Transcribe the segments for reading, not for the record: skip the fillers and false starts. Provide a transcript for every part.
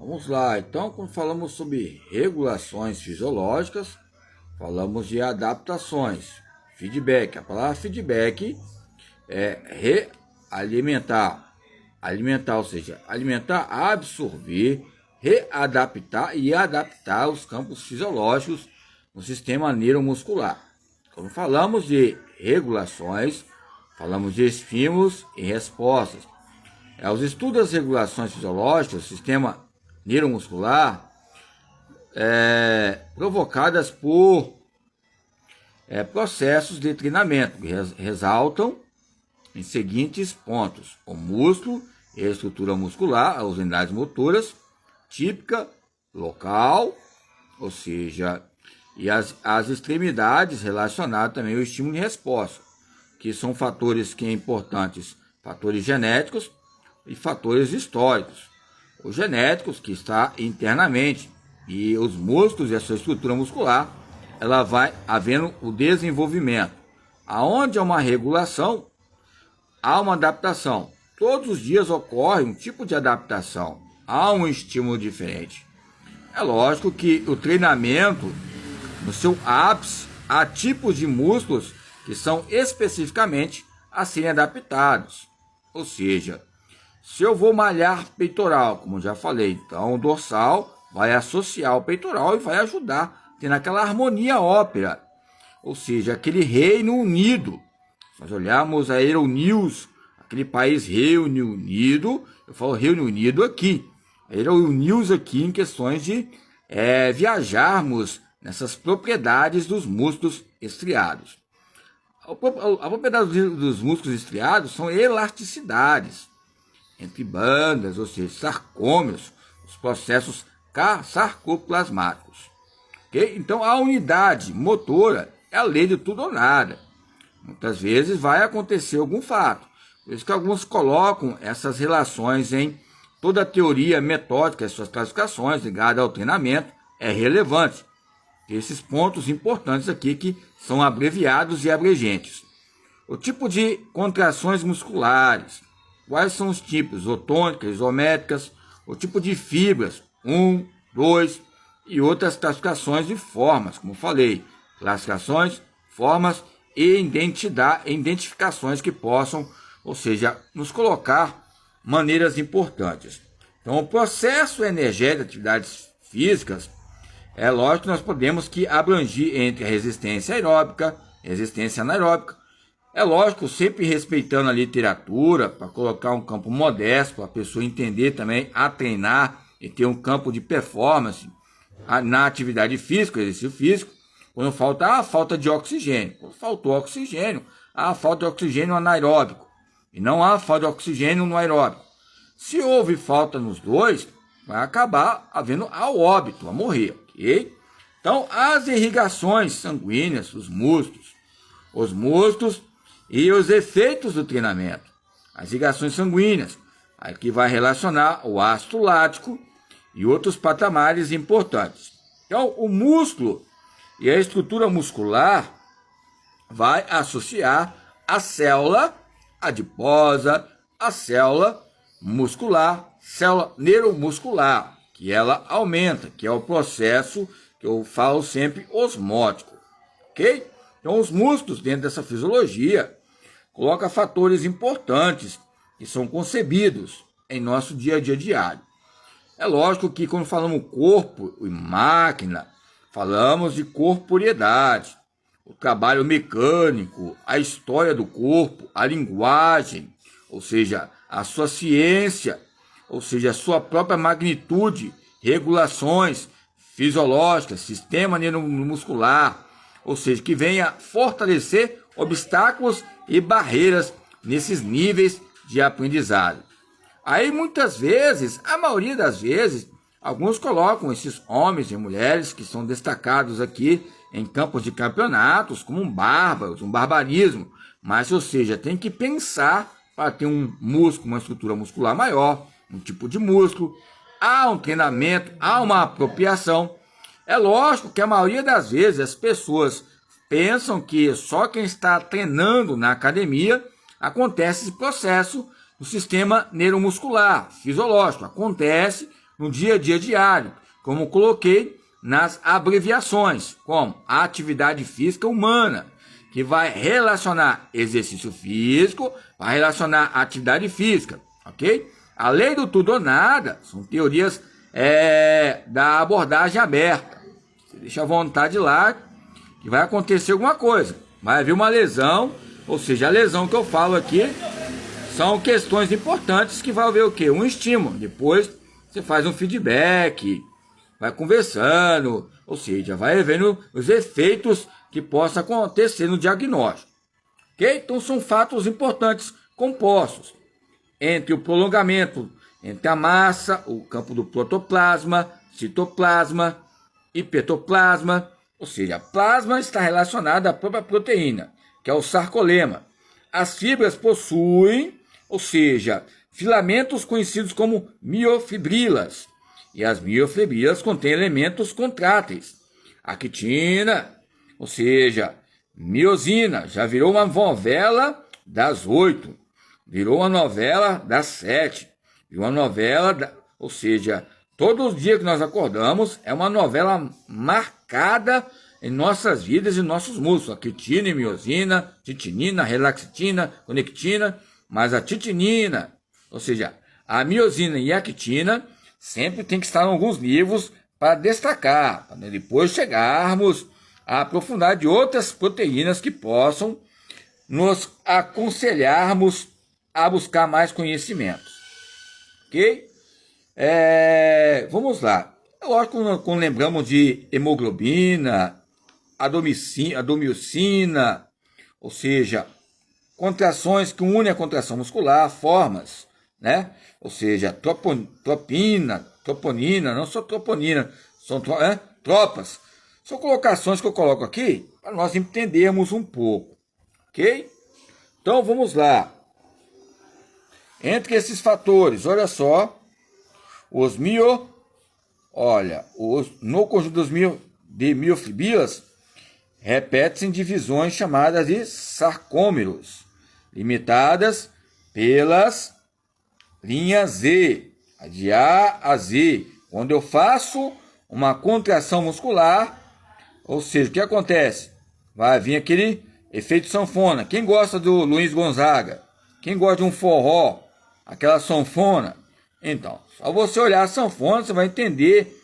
Vamos lá, então, quando falamos sobre regulações fisiológicas, falamos de adaptações, feedback. A palavra feedback é realimentar, alimentar, ou seja, alimentar, absorver, readaptar e adaptar os campos fisiológicos no sistema neuromuscular. Quando falamos de regulações, falamos de estímulos e respostas. Os estudos das regulações fisiológicas do sistema neuromuscular provocadas por processos de treinamento que ressaltam em seguintes pontos: o músculo e a estrutura muscular, as unidades motoras, típica, local, ou seja, e as extremidades relacionadas também ao estímulo e resposta, que são fatores que importantes, fatores genéticos e fatores históricos. Os genéticos, que está internamente, e os músculos e a sua estrutura muscular, ela vai havendo o desenvolvimento. Aonde há uma regulação, há uma adaptação. Todos os dias ocorre um tipo de adaptação, há um estímulo diferente. É lógico que o treinamento, no seu ápice, há tipos de músculos que são especificamente a serem adaptados. Ou seja, se eu vou malhar peitoral, como já falei, então o dorsal vai associar o peitoral e vai ajudar, tendo aquela harmonia ópera, ou seja, aquele Reino Unido. Se nós olharmos a Euronews, aquele país Reino Unido, eu falo Reino Unido aqui, a Euronews aqui em questões de viajarmos nessas propriedades dos músculos estriados. A propriedade dos músculos estriados são elasticidades entre bandas, ou seja, sarcômeros, os processos sarcoplasmáticos. Okay? Então, a unidade motora é a lei de tudo ou nada. Muitas vezes vai acontecer algum fato. Por isso que alguns colocam essas relações em toda a teoria metódica, as suas classificações ligadas ao treinamento, é relevante. Esses pontos importantes aqui que são abreviados e abrangentes. O tipo de contrações musculares. Quais são os tipos? Isotônicas, isométricas, o tipo de fibras, 1, 2 e outras classificações de formas, como falei, classificações, formas e identificações que possam, ou seja, nos colocar maneiras importantes. Então, o processo energético de atividades físicas, é lógico que nós podemos que abrangir entre a resistência aeróbica e resistência anaeróbica. É lógico, sempre respeitando a literatura, para colocar um campo modesto, para a pessoa entender também a treinar e ter um campo de performance na atividade física, exercício físico. Quando falta de oxigênio. Quando faltou oxigênio, há falta de oxigênio anaeróbico. E não há falta de oxigênio no aeróbico. Se houve falta nos dois, vai acabar havendo ao óbito, a morrer, ok? Então, as irrigações sanguíneas, os músculos e os efeitos do treinamento. As irrigações sanguíneas, aqui vai relacionar o ácido lático e outros patamares importantes. Então, o músculo e a estrutura muscular vai associar a célula adiposa, a célula muscular, célula neuromuscular, que ela aumenta, que é o processo que eu falo sempre osmótico, ok? Então, os músculos, dentro dessa fisiologia, colocam fatores importantes que são concebidos em nosso dia a dia diário. É lógico que quando falamos corpo e máquina, falamos de corporeidade, o trabalho mecânico, a história do corpo, a linguagem, ou seja, a sua ciência, ou seja, a sua própria magnitude, regulações fisiológicas, sistema neuromuscular, ou seja, que venha fortalecer obstáculos e barreiras nesses níveis de aprendizado. Aí muitas vezes, a maioria das vezes, alguns colocam esses homens e mulheres que são destacados aqui em campos de campeonatos como bárbaros, um barbarismo. Mas, ou seja, tem que pensar para ter um músculo, uma estrutura muscular maior, um tipo de músculo. Há um treinamento, há uma apropriação. É lógico que a maioria das vezes as pessoas pensam que só quem está treinando na academia acontece esse processo no sistema neuromuscular, fisiológico. Acontece no dia a dia diário, como coloquei nas abreviações, como a atividade física humana, que vai relacionar exercício físico, vai relacionar atividade física, ok? A lei do tudo ou nada são teorias da abordagem aberta. Você deixa à vontade lá que vai acontecer alguma coisa. Vai haver uma lesão, ou seja, a lesão que eu falo aqui são questões importantes que vai haver o quê? Um estímulo. Depois você faz um feedback, vai conversando, ou seja, vai vendo os efeitos que possam acontecer no diagnóstico. Ok? Então são fatos importantes compostos entre o prolongamento entre a massa, o campo do protoplasma, citoplasma e petoplasma, ou seja, plasma está relacionado à própria proteína, que é o sarcolema. As fibras possuem, ou seja, filamentos conhecidos como miofibrilas, e as miofibrilas contêm elementos contráteis. A quitina, ou seja, miosina, já virou uma novela das 8, virou uma novela das 7, virou uma novela, ou seja, todos os dias que nós acordamos é uma novela marcada em nossas vidas e nossos músculos. A quitina e miosina, titinina, relaxitina, conectina, mas a titinina, ou seja, a miosina e a quitina sempre tem que estar em alguns livros para destacar, para depois chegarmos a aprofundar de outras proteínas que possam nos aconselharmos a buscar mais conhecimentos. Ok? Vamos lá. Lógico, quando lembramos de hemoglobina, adomicina, ou seja, contrações que unem a contração muscular, formas, né? Ou seja, troponina, não só troponina, são tropas. São colocações que eu coloco aqui para nós entendermos um pouco, ok? Então vamos lá. Entre esses fatores, olha só, no conjunto de miofibrilas, repete-se em divisões chamadas de sarcômeros, limitadas pelas linhas Z, de A a Z. Quando eu faço uma contração muscular, ou seja, o que acontece? Vai vir aquele efeito sanfona. Quem gosta do Luiz Gonzaga? Quem gosta de um forró? Aquela sanfona? Então, só você olhar a sanfona, você vai entender.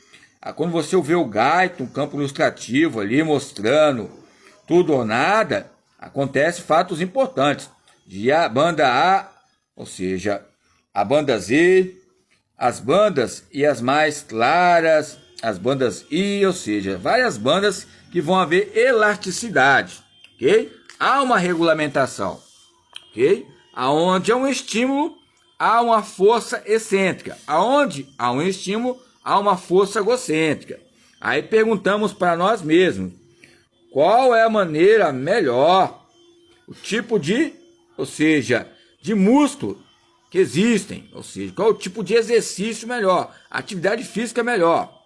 Quando você vê o gaito, um campo ilustrativo ali, mostrando tudo ou nada, acontece fatos importantes. De a banda A, ou seja, a banda Z, as bandas e as mais claras, as bandas I, ou seja, várias bandas que vão haver elasticidade, ok? Há uma regulamentação, ok? Aonde há um estímulo, há uma força excêntrica. Aonde há um estímulo, há uma força egocêntrica. Aí perguntamos para nós mesmos, qual é a maneira melhor, o tipo de, ou seja, de músculo que existem, ou seja, qual é o tipo de exercício melhor, atividade física melhor.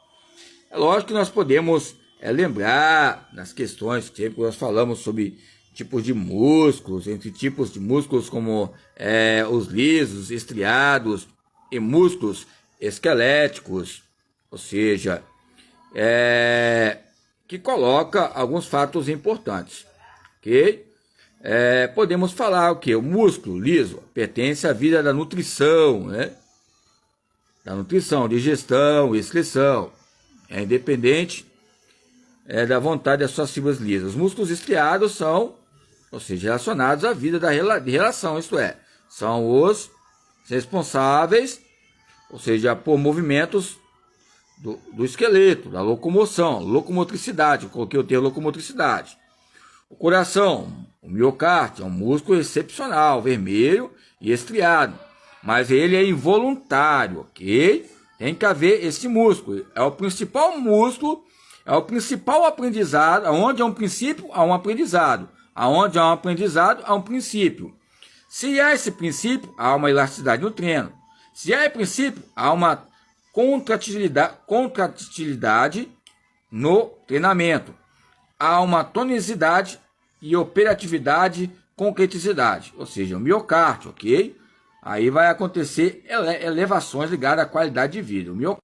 É lógico que nós podemos lembrar nas questões que nós falamos sobre tipos de músculos, entre tipos de músculos como os lisos, estriados e músculos esqueléticos, ou seja, que coloca alguns fatos importantes, ok? Podemos falar o que? O músculo liso pertence à vida da nutrição, né? Da nutrição, digestão, excreção. É independente da vontade das suas fibras lisas. Os músculos estriados são, ou seja, relacionados à vida de relação, isto é, são os responsáveis, ou seja, por movimentos do esqueleto, da locomoção, locomotricidade. Eu coloquei o termo locomotricidade. O coração, o miocárdio, é um músculo excepcional, vermelho e estriado, mas ele é involuntário, ok? Tem que haver esse músculo, é o principal músculo, é o principal aprendizado. Onde há um princípio, há um aprendizado. Aonde há um aprendizado, há um princípio. Se há esse princípio, há uma elasticidade no treino. Se há esse princípio, há uma contratilidade no treinamento. Há uma tonicidade e operatividade, concreticidade, ou seja, o miocárdio, ok? Aí vai acontecer elevações ligadas à qualidade de vida. O miocárdio